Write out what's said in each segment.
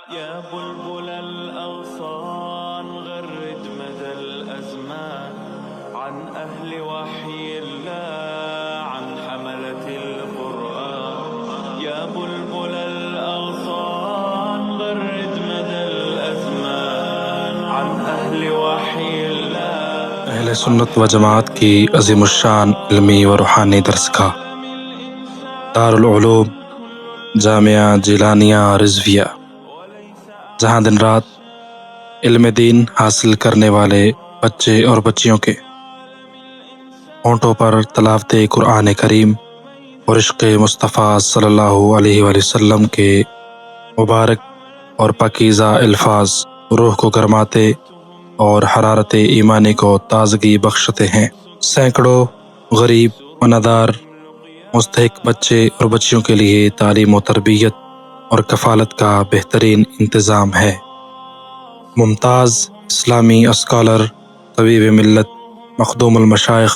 يا بلبل الأغصان غرد مدى الأزمان عن أهل وحي الله عن حملة القرآن. يا بلبل الأغصان غرد مدى الأزمان عن أهل وحي الله. اہل سنت و جماعت کی عظیم الشان علمی و روحانی درس گاہ دارالعلوم جامعہ جیلانیہ رضویہ، جہاں دن رات علم دین حاصل کرنے والے بچے اور بچیوں کے ہونٹوں پر تلاوت قرآن کریم اور عشق مصطفیٰ صلی اللہ علیہ وآلہ وسلم کے مبارک اور پاکیزہ الفاظ روح کو گرماتے اور حرارت ایمانی کو تازگی بخشتے ہیں۔ سینکڑوں غریب و نادار مستحق بچے اور بچیوں کے لیے تعلیم و تربیت اور کفالت کا بہترین انتظام ہے۔ ممتاز اسلامی اسکالر، طبیب ملت، مخدوم المشائخ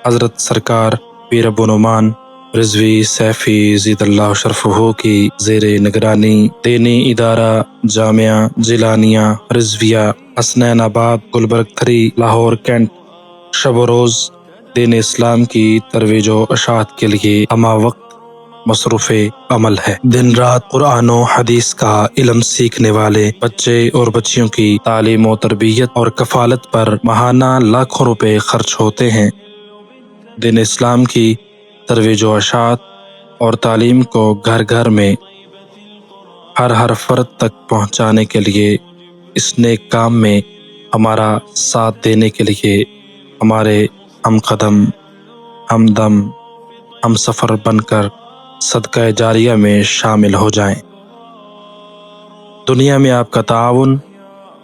حضرت سرکار پیر ابو نعمان رضوی سیفی زید اللہ شرفہ کی زیر نگرانی دینی ادارہ جامعہ جیلانیہ رضویہ حسنین آباد گلبرگ 3 لاہور کینٹ شب و روز دین اسلام کی ترویج و اشاعت کے لیے ہمہ وقت مصروف عمل ہے۔ دن رات قرآن و حدیث کا علم سیکھنے والے بچے اور بچیوں کی تعلیم و تربیت اور کفالت پر ماہانہ لاکھوں روپے خرچ ہوتے ہیں۔ دین اسلام کی ترویج و اشاعت اور تعلیم کو گھر گھر میں ہر فرد تک پہنچانے کے لیے اس نیک کام میں ہمارا ساتھ دینے کے لیے ہمارے ہم قدم، ہمدم، ہم سفر بن کر صدقہ جاریہ میں شامل ہو جائیں۔ دنیا میں آپ کا تعاون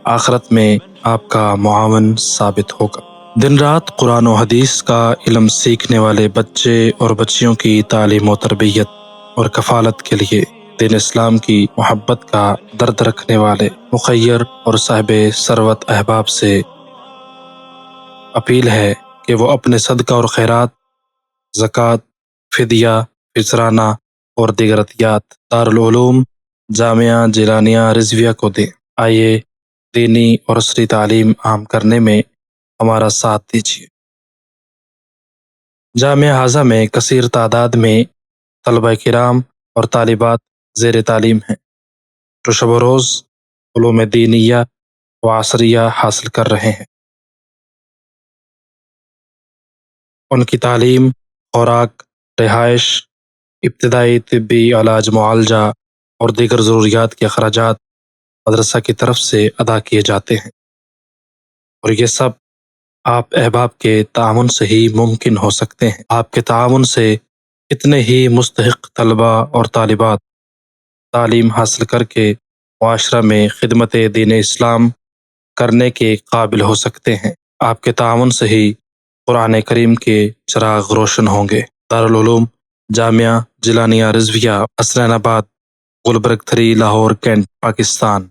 آخرت میں آپ کا معاون ثابت ہوگا۔ دن رات قرآن و حدیث کا علم سیکھنے والے بچے اور بچیوں کی تعلیم و تربیت اور کفالت کے لیے دین اسلام کی محبت کا درد رکھنے والے مخیر اور صاحب ثروت احباب سے اپیل ہے کہ وہ اپنے صدقہ اور خیرات، زکوٰۃ، فدیہ، فطرانہ اور دیگر عطیات دارالعلوم جامعہ جیلانیہ رضویہ کو دیں۔ آئیے دینی اور عصری تعلیم عام کرنے میں ہمارا ساتھ دیجیے۔ جامعہ ہاذا میں کثیر تعداد میں طلبہ کرام اور طالبات زیر تعلیم ہیں جو شب و روز علوم دینیہ و عصریہ حاصل کر رہے ہیں۔ ان کی تعلیم، خوراک، رہائش، ابتدائی طبی علاج معالجہ اور دیگر ضروریات کے اخراجات مدرسہ کی طرف سے ادا کیے جاتے ہیں، اور یہ سب آپ احباب کے تعاون سے ہی ممکن ہو سکتے ہیں۔ آپ کے تعاون سے اتنے ہی مستحق طلبہ اور طالبات تعلیم حاصل کر کے معاشرہ میں خدمت دین اسلام کرنے کے قابل ہو سکتے ہیں۔ آپ کے تعاون سے ہی قرآن کریم کے چراغ روشن ہوں گے۔ دارالعلوم جامعہ جیلانیہ رضویہ حسنین آباد گلبرگ 3 لاہور کینٹ پاکستان۔